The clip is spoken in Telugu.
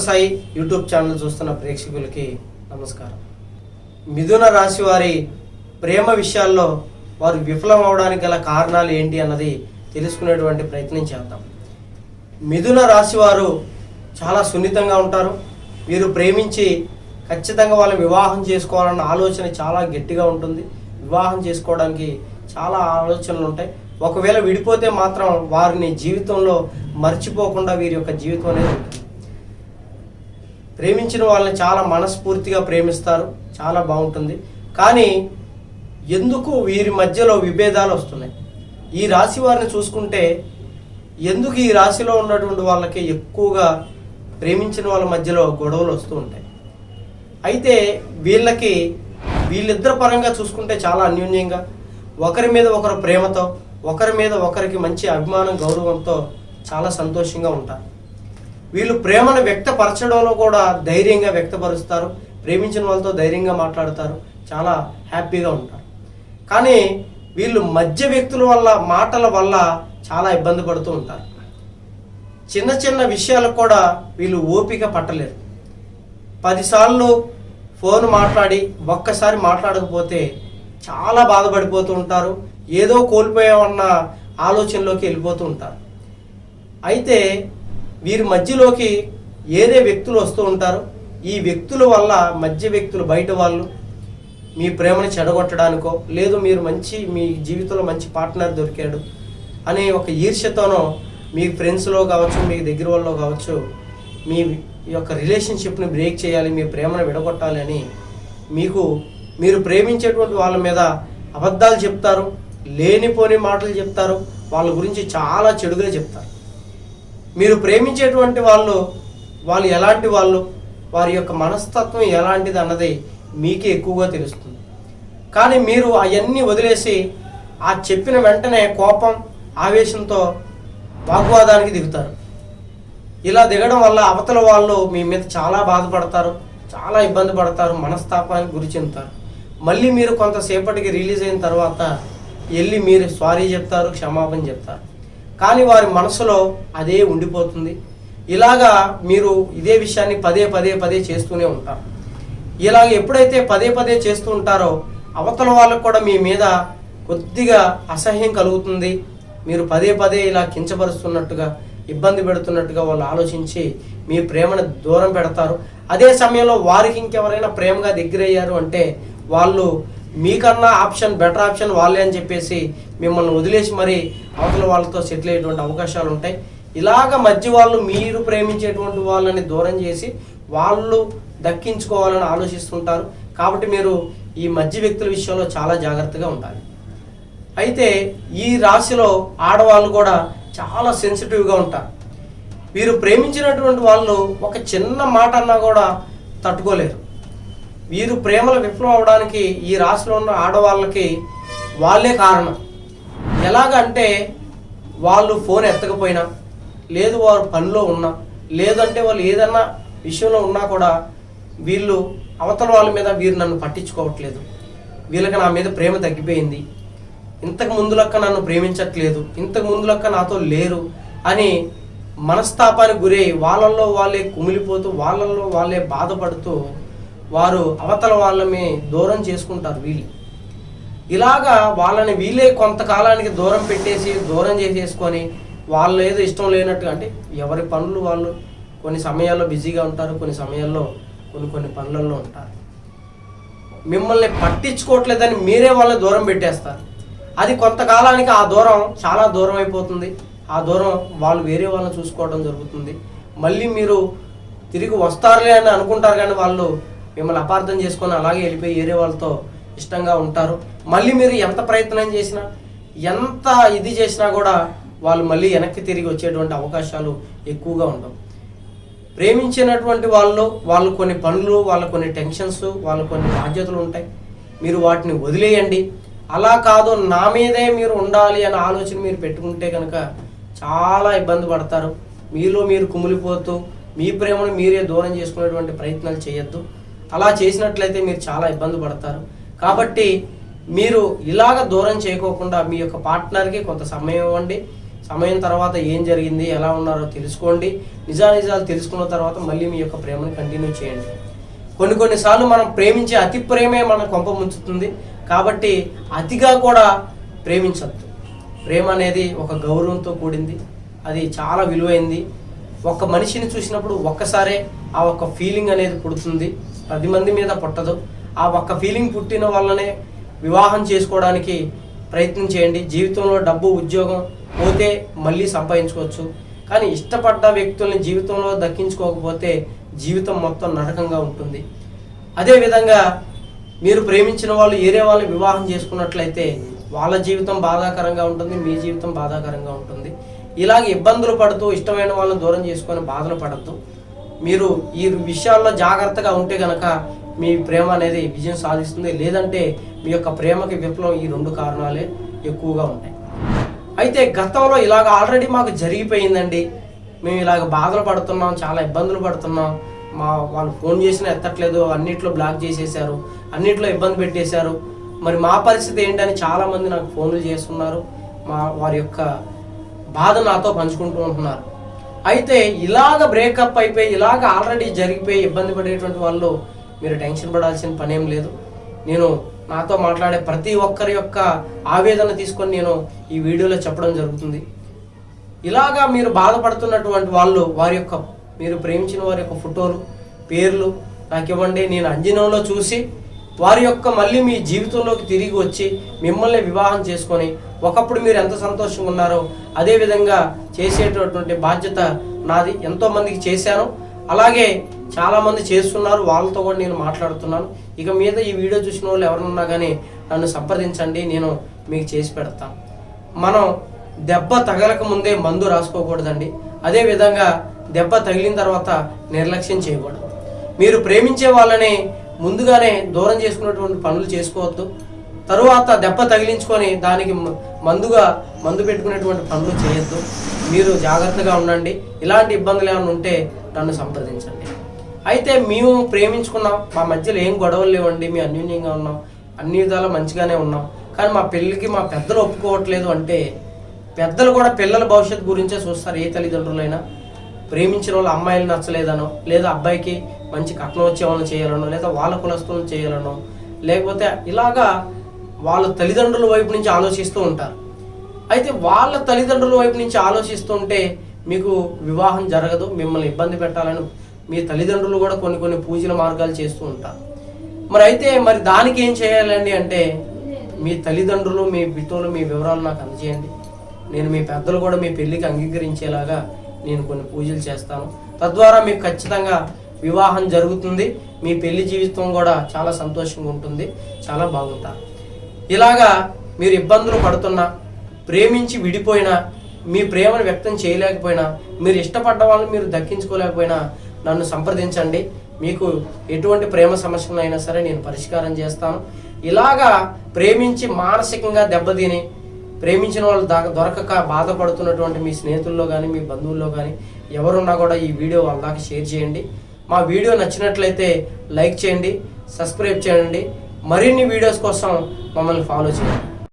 సాయి యూట్యూబ్ ఛానల్ చూస్తున్న ప్రేక్షకులకి నమస్కారం. మిథున రాశి వారి ప్రేమ విషయాల్లో వారు విఫలం అవడానికి గల కారణాలు ఏంటి అన్నది తెలుసుకునేటువంటి ప్రయత్నం చేద్దాం. మిథున రాశి వారు చాలా సున్నితంగా ఉంటారు. వీరు ప్రేమించి ఖచ్చితంగా వాళ్ళని వివాహం చేసుకోవాలన్న ఆలోచన చాలా గట్టిగా ఉంటుంది. వివాహం చేసుకోవడానికి చాలా ఆలోచనలు ఉంటాయి. ఒకవేళ విడిపోతే మాత్రం వారిని జీవితంలో మర్చిపోకుండా వీరి యొక్క జీవితం అనేది ఉంటుంది. ప్రేమించిన వాళ్ళని చాలా మనస్ఫూర్తిగా ప్రేమిస్తారు, చాలా బాగుంటుంది. కానీ ఎందుకు వీరి మధ్యలో విభేదాలు వస్తున్నాయి? ఈ రాశి వారిని చూసుకుంటే ఎందుకు ఈ రాశిలో ఉన్నటువంటి వాళ్ళకి ఎక్కువగా ప్రేమించిన వాళ్ళ మధ్యలో గొడవలు వస్తూ ఉంటాయి? అయితే వీళ్ళిద్దరి పరంగా చూసుకుంటే చాలా అన్యోన్యంగా, ఒకరి మీద ఒకరు ప్రేమతో, ఒకరి మీద ఒకరికి మంచి అభిమానం, గౌరవంతో చాలా సంతోషంగా ఉంటారు. వీళ్ళు ప్రేమను వ్యక్తపరచడంలో కూడా ధైర్యంగా వ్యక్తపరుస్తారు. ప్రేమించిన వాళ్ళతో ధైర్యంగా మాట్లాడతారు, చాలా హ్యాపీగా ఉంటారు. కానీ వీళ్ళు మధ్య వ్యక్తుల వల్ల, మాటల వల్ల చాలా ఇబ్బంది పడుతూ ఉంటారు. చిన్న చిన్న విషయాలకు కూడా వీళ్ళు ఓపిక పట్టలేరు. 10 సార్లు ఫోన్ మాట్లాడి ఒక్కసారి మాట్లాడకపోతే చాలా బాధపడిపోతూ ఉంటారు. ఏదో కోల్పోయామన్న ఆలోచనలోకి వెళ్ళిపోతూ ఉంటారు. అయితే వీరి మధ్యలోకి ఏదే వ్యక్తులు వస్తూ ఉంటారు. ఈ వ్యక్తుల వల్ల మధ్య వ్యక్తులు, బయట వాళ్ళు మీ ప్రేమను చెడగొట్టడానికో, లేదు మీరు మీ జీవితంలో మంచి పార్ట్నర్ దొరికాడు అనే ఒక ఈర్ష్యతోనో, మీ ఫ్రెండ్స్లో కావచ్చు, మీ దగ్గర వాళ్ళలో కావచ్చు, మీ యొక్క రిలేషన్షిప్ని బ్రేక్ చేయాలి, మీ ప్రేమను విడగొట్టాలి అని మీరు ప్రేమించేటువంటి వాళ్ళ మీద అబద్ధాలు చెప్తారు, లేనిపోని మాటలు చెప్తారు, వాళ్ళ గురించి చాలా చెడుగా చెప్తారు. మీరు ప్రేమించేటువంటి వాళ్ళు ఎలాంటి వాళ్ళు, వారి యొక్క మనస్తత్వం ఎలాంటిది అన్నది మీకే ఎక్కువగా తెలుస్తుంది. కానీ మీరు అవన్నీ వదిలేసి ఆ చెప్పిన వెంటనే కోపం, ఆవేశంతో వాగ్వాదానికి దిగుతారు. ఇలా దిగడం వల్ల అవతల వాళ్ళు మీ మీద చాలా బాధపడతారు, చాలా ఇబ్బంది పడతారు, మనస్తాపానికి గురి చెందుతారు. మళ్ళీ మీరు కొంతసేపటికి రిలీజ్ అయిన తర్వాత వెళ్ళి మీరు సారీ చెప్తారు, క్షమాపణ చెప్తారు. కానీ వారి మనసులో అదే ఉండిపోతుంది. ఇలాగా మీరు ఇదే విషయాన్ని పదే చేస్తూనే ఉంటారు. ఇలాగ ఎప్పుడైతే పదే చేస్తూ ఉంటారో అవతల వాళ్ళకు కూడా మీ మీద కొద్దిగా అసహ్యం కలుగుతుంది. మీరు పదే ఇలా కించపరుస్తున్నట్టుగా, ఇబ్బంది పెడుతున్నట్టుగా వాళ్ళు ఆలోచించి మీ ప్రేమను దూరం పెడతారు. అదే సమయంలో వారికి ఇంకెవరైనా ప్రేమగా దగ్గరయ్యారు అంటే వాళ్ళు మీకన్నా బెటర్ ఆప్షన్ వాళ్ళే అని చెప్పేసి మిమ్మల్ని వదిలేసి మరి అవతల వాళ్ళతో సెటిల్ అయ్యేటువంటి అవకాశాలు ఉంటాయి. ఇలాగ మధ్య వాళ్ళు మీరు ప్రేమించేటువంటి వాళ్ళని దూరం చేసి వాళ్ళు దక్కించుకోవాలని ఆలోచిస్తుంటారు. కాబట్టి మీరు ఈ మధ్య వ్యక్తుల విషయంలో చాలా జాగ్రత్తగా ఉండాలి. అయితే ఈ రాశిలో ఆడవాళ్ళు కూడా చాలా సెన్సిటివ్గా ఉంటారు. వీరు ప్రేమించినటువంటి వాళ్ళు ఒక చిన్న మాట అన్నా కూడా తట్టుకోలేరు. వీరు ప్రేమలో విఫలం అవడానికి ఈ రాశిలో ఉన్న ఆడవాళ్ళకి వాళ్ళే కారణం. ఎలాగంటే వాళ్ళు ఫోన్ ఎత్తకపోయినా, లేదు వారు పనిలో ఉన్నా, లేదంటే వాళ్ళు ఏదన్నా విషయంలో ఉన్నా కూడా వీళ్ళు అవతల వాళ్ళ మీద వీరు నన్ను పట్టించుకోవట్లేదు, వీళ్ళకి నా మీద ప్రేమ తగ్గిపోయింది, ఇంతకు ముందులక్క నన్ను ప్రేమించట్లేదు, ఇంతకు ముందులక్క నాతో లేరు అని మనస్తాపానికి గురై వాళ్ళల్లో వాళ్ళే కుమిలిపోతూ, వాళ్ళల్లో వాళ్ళే బాధపడుతూ వారు అవతల వాళ్ళని దూరం చేసుకుంటారు. ఇలాగా వాళ్ళని వీళ్ళే కొంతకాలానికి దూరం పెట్టేసి, దూరం చేసేసుకొని వాళ్ళు ఏదో ఇష్టం లేనట్టుగా, అంటే ఎవరి పనులు వాళ్ళు కొన్ని సమయాల్లో బిజీగా ఉంటారు, కొన్ని సమయాల్లో కొన్ని పనులలో ఉంటారు. మిమ్మల్ని పట్టించుకోవట్లేదని మీరే వాళ్ళని దూరం పెట్టేస్తారు. అది కొంతకాలానికి ఆ దూరం చాలా దూరం అయిపోతుంది. ఆ దూరం వాళ్ళు వేరే వాళ్ళని చూసుకోవడం జరుగుతుంది. మళ్ళీ మీరు తిరిగి వస్తారులే అని అనుకుంటారు, కానీ వాళ్ళు మిమ్మల్ని అపార్థం చేసుకొని అలాగే వెళ్ళిపోయి వేరే వాళ్ళతో ఇష్టంగా ఉంటారు. మళ్ళీ మీరు ఎంత ప్రయత్నం చేసినా, ఎంత ఇది చేసినా కూడా వాళ్ళు మళ్ళీ వెనక్కి తిరిగి వచ్చేటువంటి అవకాశాలు ఎక్కువగా ఉండవు. ప్రేమించినటువంటి వాళ్ళు కొన్ని పనులు, వాళ్ళ కొన్ని టెన్షన్స్, వాళ్ళ కొన్ని బాధ్యతలు ఉంటాయి. మీరు వాటిని వదిలేయండి. అలా కాదు, నా మీదే మీరు ఉండాలి అనే ఆలోచన మీరు పెట్టుకుంటే కనుక చాలా ఇబ్బంది పడతారు. మీలో మీరు కుమిలిపోతూ మీ ప్రేమను మీరే దూరం చేసుకునేటువంటి ప్రయత్నాలు చేయొద్దు. అలా చేసినట్లయితే మీరు చాలా ఇబ్బంది పడతారు. కాబట్టి మీరు ఇలాగ దూరం చేయకోకుండా మీ యొక్క పార్ట్నర్కి కొంత సమయం ఇవ్వండి. సమయం తర్వాత ఏం జరిగింది, ఎలా ఉన్నారో తెలుసుకోండి. నిజాలు తెలుసుకున్న తర్వాత మళ్ళీ మీ యొక్క ప్రేమను కంటిన్యూ చేయండి. కొన్నిసార్లు మనం ప్రేమించే అతి ప్రేమే మన కొంప ముంచుతుంది. కాబట్టి అతిగా కూడా ప్రేమించద్దు. ప్రేమ అనేది ఒక గౌరవంతో కూడింది, అది చాలా విలువైంది. ఒక మనిషిని చూసినప్పుడు ఒక్కసారే ఆ ఒక్క ఫీలింగ్ అనేది పుడుతుంది, 10 మంది మీద పుట్టదు. ఆ ఒక్క ఫీలింగ్ పుట్టిన వల్లనే వివాహం చేసుకోవడానికి ప్రయత్నం చేయండి. జీవితంలో డబ్బు ఉద్యోగం పోతే మళ్ళీ సంపాదించుకోవచ్చు, కానీ ఇష్టపడ్డ వ్యక్తుల్ని జీవితంలో దక్కించుకోకపోతే జీవితం మొత్తం నరకంగా ఉంటుంది. అదేవిధంగా మీరు ప్రేమించిన వాళ్ళు ఏరే వాళ్ళని వివాహం చేసుకున్నట్లయితే వాళ్ళ జీవితం బాధాకరంగా ఉంటుంది, మీ జీవితం బాధాకరంగా ఉంటుంది. ఇలాగ ఇబ్బందులు పడుతూ ఇష్టమైన వాళ్ళని దూరం చేసుకొని బాధలు పడద్దు. మీరు ఈ విషయాల్లో జాగ్రత్తగా ఉంటే కనుక మీ ప్రేమ అనేది విజయం సాధిస్తుంది. లేదంటే మీ యొక్క ప్రేమకి విఫలం ఈ 2 కారణాలే ఎక్కువగా ఉంటాయి. అయితే గతంలో ఇలాగ ఆల్రెడీ మాకు జరిగిపోయిందండి, మేము ఇలాగ బాధలు పడుతున్నాం, చాలా ఇబ్బందులు పడుతున్నాం, వాళ్ళు ఫోన్ చేసినా ఎత్తట్లేదు, అన్నిట్లో బ్లాక్ చేసేసారు, అన్నిట్లో ఇబ్బంది పెట్టేశారు, మరి మా పరిస్థితి ఏంటని చాలామంది నాకు ఫోన్లు చేస్తున్నారు. వారి యొక్క బాధ నాతో పంచుకుంటూ ఉంటున్నారు. అయితే ఇలాగ బ్రేకప్ అయిపోయి ఇలాగ ఆల్రెడీ జరిగిపోయి ఇబ్బంది పడేటువంటి వాళ్ళు మీరు టెన్షన్ పడాల్సిన పనేం లేదు. నేను నాతో మాట్లాడే ప్రతి ఒక్కరి యొక్క ఆవేదన తీసుకొని నేను ఈ వీడియోలో చెప్పడం జరుగుతుంది. ఇలాగా మీరు బాధపడుతున్నటువంటి వాళ్ళు మీరు ప్రేమించిన వారి యొక్క ఫోటోలు, పేర్లు నాకు ఇవ్వండి. నేను అంజనంలో చూసి వారి యొక్క మళ్ళీ మీ జీవితంలోకి తిరిగి వచ్చి మిమ్మల్ని వివాహం చేసుకొని ఒకప్పుడు మీరు ఎంత సంతోషంగా ఉన్నారో అదేవిధంగా చేసేటటువంటి బాధ్యత నాది. ఎంతోమందికి చేశాను, అలాగే చాలామంది చేస్తున్నారు, వాళ్ళతో కూడా నేను మాట్లాడుతున్నాను. ఇక మీద ఈ వీడియో చూసిన వాళ్ళు ఎవరున్నా కానీ నన్ను సంప్రదించండి, నేను మీకు చేసి పెడతాను. మనం దెబ్బ తగలక ముందే మందు రాసుకోకూడదండి. అదేవిధంగా దెబ్బ తగిలిన తర్వాత నిర్లక్ష్యం చేయకూడదు. మీరు ప్రేమించే వాళ్ళని ముందుగానే దూరం చేసుకున్నటువంటి పనులు చేసుకోవద్దు. తరువాత దెబ్బ తగిలించుకొని దానికి మందు పెట్టుకునేటువంటి పనులు చేయొద్దు. మీరు జాగ్రత్తగా ఉండండి. ఇలాంటి ఇబ్బందులు ఏమైనా ఉంటే నన్ను సంప్రదించండి. అయితే మేము ప్రేమించుకున్నాం, మా మధ్యలో ఏం గొడవలు లేవండి, మేము అన్యోన్యంగా ఉన్నాం, అన్ని విధాలా మంచిగానే ఉన్నాం, కానీ మా పెళ్ళికి మా పెద్దలు ఒప్పుకోవట్లేదు అంటే పెద్దలు కూడా పిల్లల భవిష్యత్తు గురించే చూస్తారు. ఏ తల్లిదండ్రులైనా ప్రేమించిన వాళ్ళు అమ్మాయిలు నచ్చలేదనో, లేదా అబ్బాయికి మంచి కట్నం వచ్చే వాళ్ళని చేయాలనో, లేదా వాళ్ళ కులస్తులను చేయాలనో, లేకపోతే ఇలాగా వాళ్ళ తల్లిదండ్రుల వైపు నుంచి ఆలోచిస్తూ ఉంటారు. అయితే వాళ్ళ తల్లిదండ్రుల వైపు నుంచి ఆలోచిస్తుంటే మీకు వివాహం జరగదు. మిమ్మల్ని ఇబ్బంది పెట్టాలని మీ తల్లిదండ్రులు కూడా కొన్ని పూజల మార్గాలు చేస్తూ ఉంటారు. మరి దానికి ఏం చేయాలండి అంటే మీ తల్లిదండ్రులు, మీ బిడ్డలు, మీ వివరాలు నాకు అందజేయండి. నేను మీ పెద్దలు కూడా మీ పెళ్లికి అంగీకరించేలాగా నేను కొన్ని పూజలు చేస్తాను. తద్వారా మీకు ఖచ్చితంగా వివాహం జరుగుతుంది. మీ పెళ్లి జీవితం కూడా చాలా సంతోషంగా ఉంటుంది, చాలా బాగుంటారు. ఇలాగా మీరు ఇబ్బందులు పడుతున్నా, ప్రేమించి విడిపోయినా, మీ ప్రేమను వ్యక్తం చేయలేకపోయినా, మీరు ఇష్టపడ్డ వాళ్ళని మీరు దక్కించుకోలేకపోయినా నన్ను సంప్రదించండి. మీకు ఎటువంటి ప్రేమ సమస్యలైనా సరే నేను పరిష్కారం చేస్తాను. ఇలాగా ప్రేమించి మానసికంగా దెబ్బతిని ప్రేమించిన వాళ్ళు దొరకక బాధపడుతున్నటువంటి మీ స్నేహితుల్లో కానీ మీ బంధువుల్లో కానీ ఎవరున్నా కూడా ఈ వీడియో వాళ్ళ దాకా షేర్ చేయండి. మా వీడియో నచ్చినట్లయితే లైక్ చేయండి, సబ్స్క్రైబ్ చేయండి. మరిన్ని వీడియోస్ కోసం మమ్మల్ని ఫాలో చేయండి.